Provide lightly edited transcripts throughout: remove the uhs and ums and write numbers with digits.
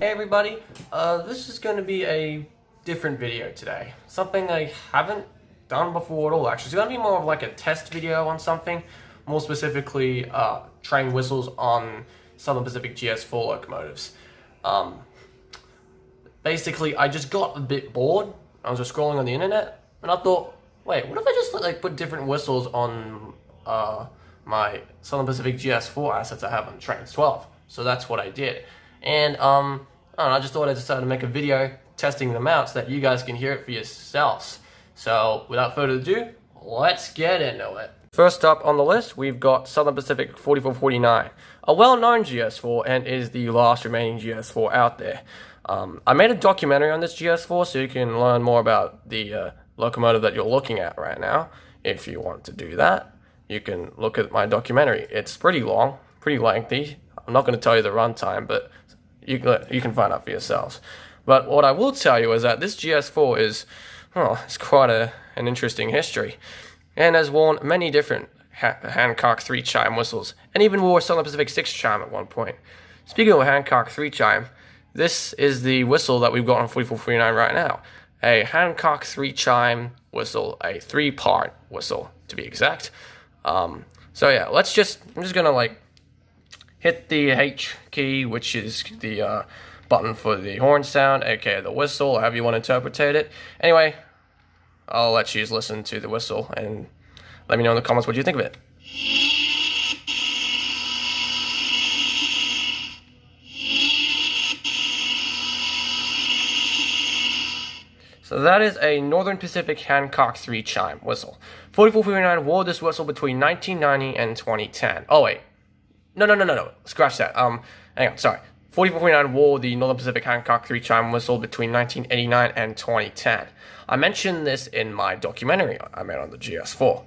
Hey everybody, this is going to be a different video today. Something I haven't done before at all actually. It's going to be more of like a test video on something. More specifically, train whistles on Southern Pacific GS-4 locomotives. Basically, I just got a bit bored. I was just scrolling on the internet and I thought, wait, what if I just like put different whistles on my Southern Pacific GS-4 assets I have on Trains 12. So that's what I did. And I don't know, I just thought I decided to make a video testing them out so that you guys can hear it for yourselves. So without further ado, let's get into it. First up on the list, we've got Southern Pacific 4449, a well-known GS4 and is the last remaining GS4 out there. I made a documentary on this GS4 so you can learn more about the locomotive that you're looking at right now. If you want to do that, you can look at my documentary. It's pretty long, pretty lengthy. I'm not going to tell you the runtime, but you can find out for yourselves. But what I will tell you is that this GS4 is, it's quite an interesting history, and has worn many different Hancock 3-chime whistles, and even wore Southern Pacific 6-chime at one point. Speaking of Hancock 3-chime, this is the whistle that we've got on 4449 right now. A Hancock 3-chime whistle, a 3-part whistle to be exact. So yeah, I'm just gonna like hit the H key, which is the button for the horn sound, aka the whistle, however you want to interpret it. Anyway, I'll let you listen to the whistle and let me know in the comments what you think of it. So that is a Northern Pacific Hancock 3-chime whistle. 4449 wore this whistle between 1990 and 2010. Oh wait. No. Scratch that. Hang on, sorry. 4449 wore the Northern Pacific Hancock 3-chime whistle between 1989 and 2010. I mentioned this in my documentary I made on the GS4.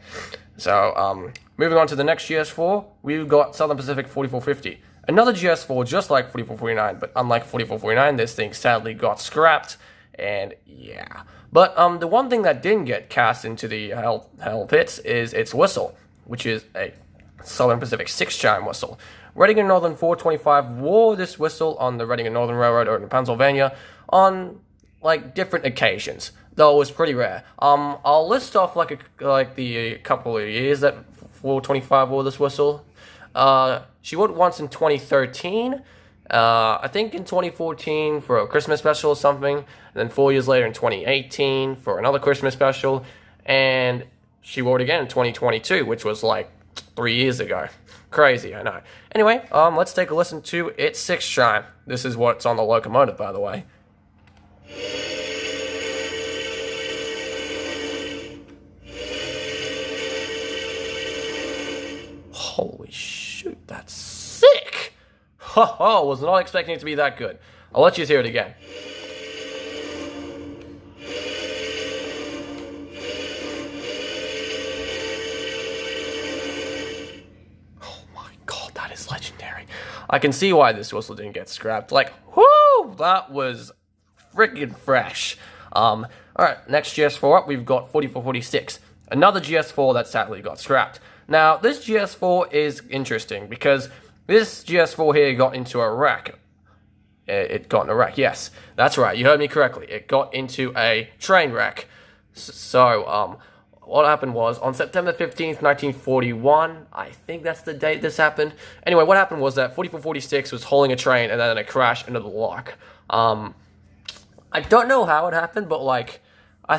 So, moving on to the next GS4, we've got Southern Pacific 4450. Another GS4 just like 4449, but unlike 4449, this thing sadly got scrapped, and yeah. But the one thing that didn't get cast into the hell pits is its whistle, which is a Southern Pacific 6-chime whistle. Reading and Northern 425 wore this whistle on the Reading and Northern Railroad or in Pennsylvania on like different occasions, though it was pretty rare. I'll list off the couple of years that 425 wore this whistle. She wore it once in 2013. I think in 2014 for a Christmas special or something, and then 4 years later in 2018 for another Christmas special, and she wore it again in 2022, which was like 3 years ago. Crazy, I know. Anyway, let's take a listen to its 6-chime. This is what's on the locomotive, by the way. Holy shoot, that's sick! Oh, was not expecting it to be that good. I'll let you hear it again. Legendary. I can see why this whistle didn't get scrapped. Like, whoo, that was freaking fresh. Alright, next GS4 up, we've got 4446. Another GS4 that sadly got scrapped. Now, this GS4 is interesting because this GS4 here got into a wreck. It got in a wreck, yes. That's right, you heard me correctly. It got into a train wreck. So, what happened was, on September 15th, 1941, I think that's the date this happened. Anyway, what happened was that 4446 was hauling a train, and then it crashed into the lock. I don't know how it happened, but, like, so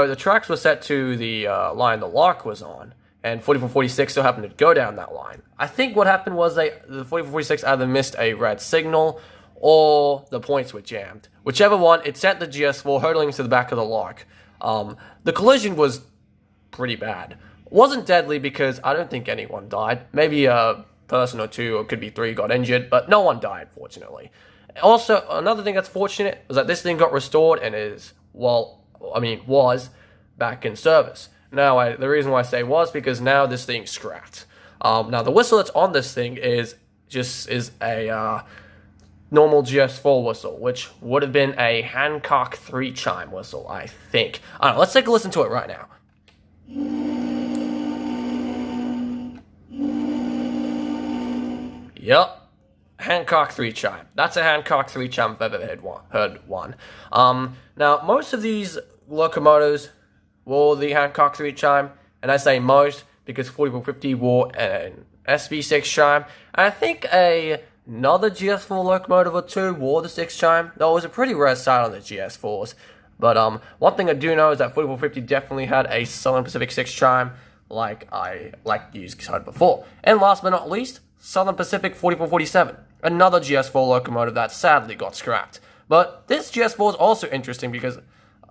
the tracks were set to the line the lock was on, and 4446 so happened to go down that line. I think what happened was the 4446 either missed a red signal, or the points were jammed. Whichever one, it sent the GS4 hurtling to the back of the lock. The collision was pretty bad. It wasn't deadly because I don't think anyone died. Maybe a person or two, or it could be 3, got injured, but no one died, fortunately. Also, another thing that's fortunate was that this thing got restored and was back in service. Now, the reason why I say was because now this thing's scrapped. Now, the whistle that's on this thing is a normal GS4 whistle, which would have been a Hancock 3-chime whistle, I think. I don't know, let's take a listen to it right now. Yep, Hancock 3 chime. That's a Hancock 3 chime if I've ever heard one. Now, most of these locomotives wore the Hancock 3 chime, and I say most because 4450 wore an SB6 chime, and I think another GS4 locomotive or two wore the 6 chime, though it was a pretty rare sight on the GS4s. But one thing I do know is that 4450 definitely had a Southern Pacific 6 chime, like you said before. And last but not least, Southern Pacific 4447, another GS4 locomotive that sadly got scrapped. But this GS4 is also interesting because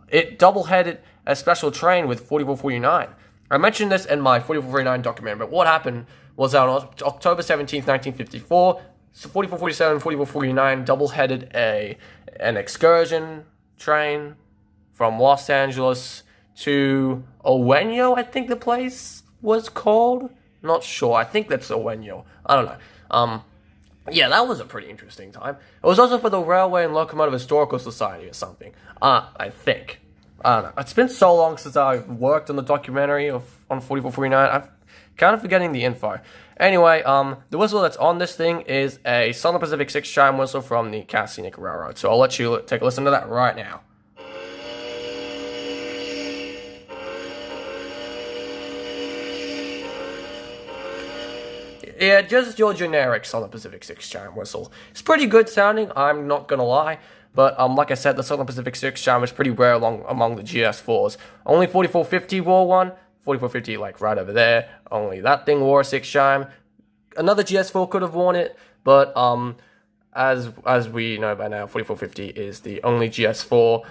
it double-headed a special train with 4449. I mentioned this in my 4449 documentary, but what happened was that on October 17th, 1954, 4447 and 4449 double-headed an excursion train from Los Angeles to Oweno, I think the place was called. Not sure. I think that's Oweno. I don't know. Yeah, that was a pretty interesting time. It was also for the Railway and Locomotive Historical Society or something. I think. I don't know. It's been so long since I've worked on the documentary on 4449. I'm kind of forgetting the info. Anyway, the whistle that's on this thing is a Southern Pacific 6 chime whistle from the Cass-Scenic Railroad. So I'll let you take a listen to that right now. Yeah, just your generic Southern Pacific 6 chime whistle. It's pretty good sounding, I'm not gonna lie. But like I said, the Southern Pacific 6 chime is pretty rare among the GS4s. Only 4450 wore one. 4450, like right over there. Only that thing wore a 6 chime. Another GS4 could have worn it, but as we know by now, 4450 is the only GS4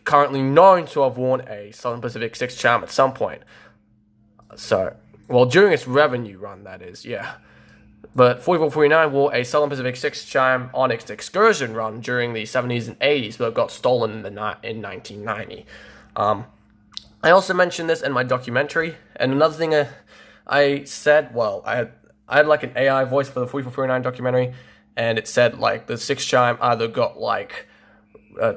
currently known to have worn a Southern Pacific 6 chime at some point. So, well, during its revenue run, that is, yeah. But 4449 wore a Southern Pacific 6 chime on its excursion run during the 70s and 80s, but it got stolen in 1990. I also mentioned this in my documentary, and another thing I said, well, I had like an AI voice for the 4449 documentary, and it said like the 6 chime either got like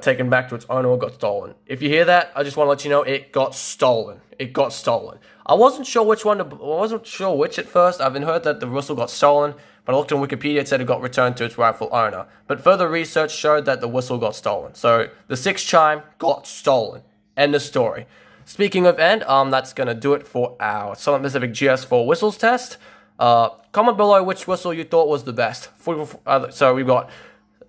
taken back to its owner or got stolen. If you hear that, I just want to let you know it got stolen. It got stolen. I wasn't sure which one. I wasn't sure which at first. I've been heard that the whistle got stolen, but I looked on Wikipedia. It said it got returned to its rightful owner. But further research showed that the whistle got stolen. So the 6 chime got stolen. End of story. Speaking of end, that's gonna do it for our Southern Pacific GS4 whistles test. Comment below which whistle you thought was the best. So we've got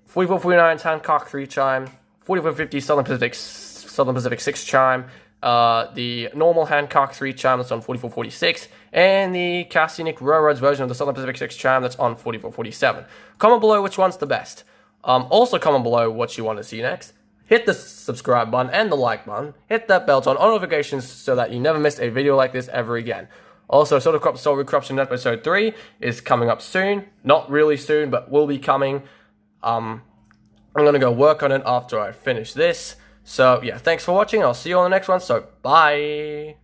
4449 Hancock 3 chime, 4450 Southern Pacific 6 chime, the normal Hancock 3 chime that's on 4446, and the Cass-Scenic Railroad's version of the Southern Pacific 6 chime that's on 4447. Comment below which one's the best. Also comment below what you want to see next. Hit the subscribe button and the like button. Hit that bell to on all notifications so that you never miss a video like this ever again. Also, Soul Corruption episode 3 is coming up soon. Not really soon, but will be coming. I'm gonna go work on it after I finish this. So yeah, thanks for watching. I'll see you on the next one. So bye.